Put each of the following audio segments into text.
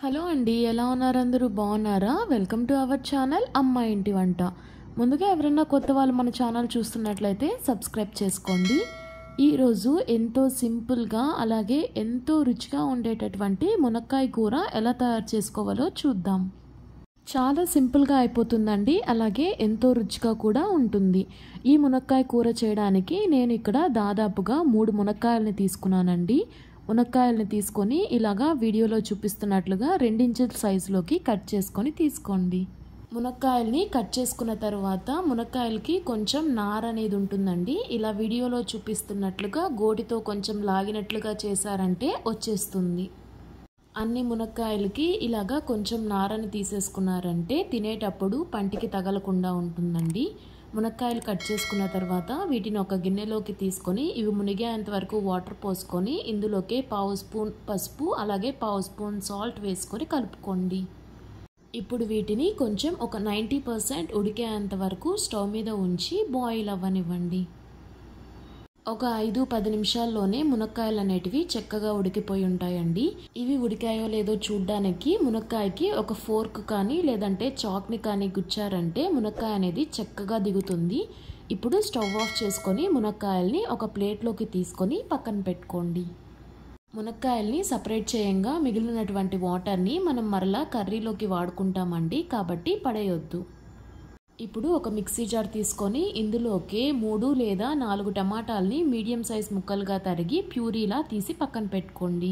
Hello అండి, ఎలా ఉన్నారు? అందరూ బాగున్నారా? వెల్కమ్ టు అవర్ ఛానల్ అమ్మ ఇంటి వంట. ముందుగా ఎవరైనా కొత్త వాళ్ళు మన ఛానల్ చూస్తున్నట్లయితే సబ్స్క్రైబ్ చేసుకోండి. ఈరోజు ఎంతో సింపుల్గా అలాగే ఎంతో రుచిగా ఉండేటటువంటి మునక్కాయ కూర ఎలా తయారు చేసుకోవాలో చూద్దాం. చాలా సింపుల్గా అయిపోతుందండి, అలాగే ఎంతో రుచిగా కూడా ఉంటుంది. ఈ మునక్కాయ కూర చేయడానికి నేను ఇక్కడ దాదాపుగా 3 మునక్కాయలని తీసుకున్నానండి. మునక్కాయలని తీసుకొని ఇలాగా వీడియోలో చూపిస్తున్నట్లుగా 2 ఇంచుల సైజులోకి కట్ చేసుకొని తీసుకోండి. మునక్కాయల్ని కట్ చేసుకున్న తర్వాత మునక్కాయలకి కొంచెం నార అనేది ఉంటుందండి. ఇలా వీడియోలో చూపిస్తున్నట్లుగా గోటితో కొంచెం లాగినట్లుగా చేశారంటే వచ్చేస్తుంది. అన్ని మునక్కాయలకి ఇలాగా కొంచెం నారని తీసేసుకున్నారంటే తినేటప్పుడు పంటికి తగలకుండా ఉంటుందండి. మునక్కాయలు కట్ చేసుకున్న తర్వాత వీటిని ఒక గిన్నెలోకి తీసుకొని ఇవి మునిగేంత వరకు వాటర్ పోసుకొని ఇందులోకి 1/2 స్పూన్ పసుపు అలాగే 1/2 స్పూన్ సాల్ట్ వేసుకొని కలుపుకోండి. ఇప్పుడు వీటిని కొంచెం ఒక 90% ఉడికేంత వరకు స్టవ్ మీద ఉంచి బాయిల్ అవ్వనివ్వండి. ఒక 5-10 నిమిషాల్లోనే మునక్కాయలు అనేటివి చక్కగా ఉడికిపోయి ఉంటాయండి. ఇవి ఉడికాయో లేదో చూడ్డానికి మునక్కాయకి ఒక ఫోర్క్ కానీ లేదంటే చాక్ని కానీ గుచ్చారంటే మునక్కాయ అనేది చక్కగా దిగుతుంది. ఇప్పుడు స్టవ్ ఆఫ్ చేసుకొని మునక్కాయల్ని ఒక ప్లేట్లోకి తీసుకొని పక్కన పెట్టుకోండి. మునక్కాయల్ని సపరేట్ చేయంగా మిగిలినటువంటి వాటర్ని మనం మరలా కర్రీలోకి వాడుకుంటామండి, కాబట్టి పడేయొద్దు. ఇప్పుడు ఒక మిక్సీ జార్ తీసుకొని ఇందులోకి 3 లేదా 4 టమాటాలని మీడియం సైజ్ ముక్కలుగా తరిగి ప్యూరీలా తీసి పక్కన పెట్టుకోండి.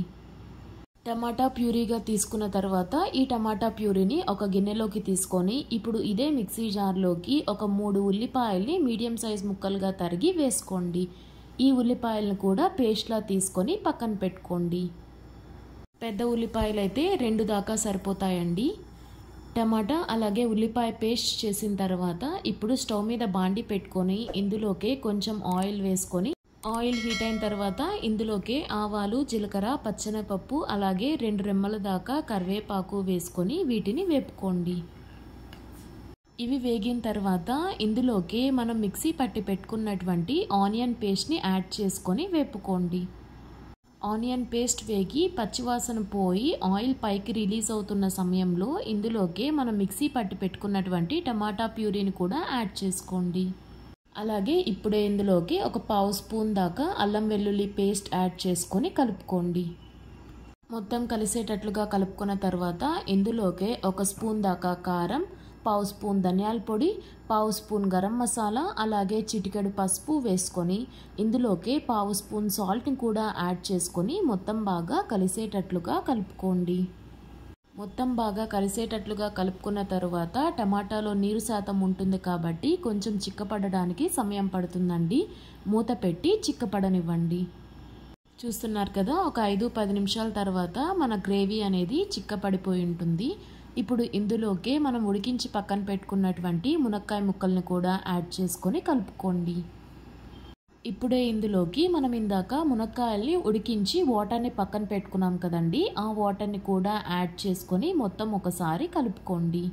టమాటా ప్యూరీగా తీసుకున్న తర్వాత ఈ టమాటా ప్యూరీని ఒక గిన్నెలోకి తీసుకొని ఇప్పుడు ఇదే మిక్సీ జార్లోకి ఒక 3 ఉల్లిపాయల్ని మీడియం సైజ్ ముక్కలుగా తరిగి వేసుకోండి. ఈ ఉల్లిపాయలను కూడా పేస్ట్లా తీసుకొని పక్కన పెట్టుకోండి. పెద్ద ఉల్లిపాయలు అయితే 2 దాకా సరిపోతాయండి. టమాటా అలాగే ఉల్లిపాయ పేస్ట్ చేసిన తర్వాత ఇప్పుడు స్టవ్ మీద బాండి పెట్టుకొని ఇందులోకి కొంచెం ఆయిల్ వేసుకొని ఆయిల్ హీట్ అయిన తర్వాత ఇందులోకి ఆవాలు, జీలకర్ర, పచ్చెనపప్పు అలాగే 2 రెమ్మల దాకా కరివేపాకు వేసుకొని వీటిని వేపుకోండి. ఇవి వేగిన తర్వాత ఇందులోకి మనం మిక్సీ పట్టి పెట్టుకున్నటువంటి ఆనియన్ పేస్ట్ని యాడ్ చేసుకొని వేపుకోండి. ఆనియన్ పేస్ట్ వేగి పచ్చివాసన పోయి ఆయిల్ పైకి రిలీజ్ అవుతున్న సమయంలో ఇందులోకి మనం మిక్సీ పట్టి పెట్టుకున్నటువంటి టమాటా ప్యూరీని కూడా యాడ్ చేసుకోండి. అలాగే ఇప్పుడే ఇందులోకి ఒక 1/2 స్పూన్ దాకా అల్లం వెల్లుల్లి పేస్ట్ యాడ్ చేసుకొని కలుపుకోండి. మొత్తం కలిసేటట్లుగా కలుపుకున్న తర్వాత ఇందులోకి 1 స్పూన్ దాకా కారం, 1/2 స్పూన్ ధనియాల పొడి, 1/2 స్పూన్ గరం మసాలా అలాగే చిటికెడు పసుపు వేసుకొని ఇందులోకి 1/2 స్పూన్ సాల్ట్ని కూడా యాడ్ చేసుకొని మొత్తం బాగా కలిసేటట్లుగా కలుపుకోండి. మొత్తం బాగా కలిసేటట్లుగా కలుపుకున్న తర్వాత టమాటాలో నీరు శాతం ఉంటుంది కాబట్టి కొంచెం చిక్కపడడానికి సమయం పడుతుందండి. మూత పెట్టి చిక్కపడనివ్వండి. చూస్తున్నారు కదా, ఒక 5-10 నిమిషాల తర్వాత మన గ్రేవీ అనేది చిక్కపడిపోయి ఉంటుంది. ఇప్పుడు ఇందులోకి మనం ఉడికించి పక్కన పెట్టుకున్నటువంటి మునక్కాయ ముక్కల్ని కూడా యాడ్ చేసుకొని కలుపుకోండి. ఇప్పుడే ఇందులోకి మనం ఇందాక మునక్కాయల్ని ఉడికించి వాటర్ని పక్కన పెట్టుకున్నాం కదండి, ఆ వాటర్ని కూడా యాడ్ చేసుకొని మొత్తం ఒకసారి కలుపుకోండి.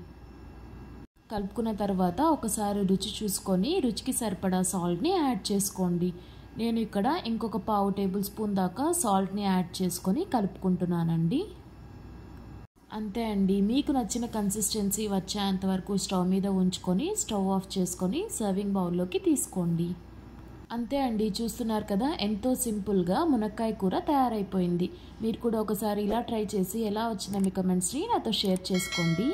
కలుపుకున్న తర్వాత ఒకసారి రుచి చూసుకొని రుచికి సరిపడా సాల్ట్ని యాడ్ చేసుకోండి. నేను ఇక్కడ ఇంకొక 1/2 టేబుల్ స్పూన్ దాకా సాల్ట్ని యాడ్ చేసుకొని కలుపుకుంటున్నానండి. అంతే అండి, మీకు నచ్చిన కన్సిస్టెన్సీ వచ్చేంత వరకు స్టవ్ మీద ఉంచుకొని స్టవ్ ఆఫ్ చేసుకొని సర్వింగ్ బౌల్లోకి తీసుకోండి. అంతే అండి, చూస్తున్నారు కదా, ఎంతో సింపుల్గా మునక్కాయ కూర తయారైపోయింది. మీరు కూడా ఒకసారి ఇలా ట్రై చేసి ఎలా వచ్చిందో మీ కమెంట్స్ని నాతో షేర్ చేసుకోండి.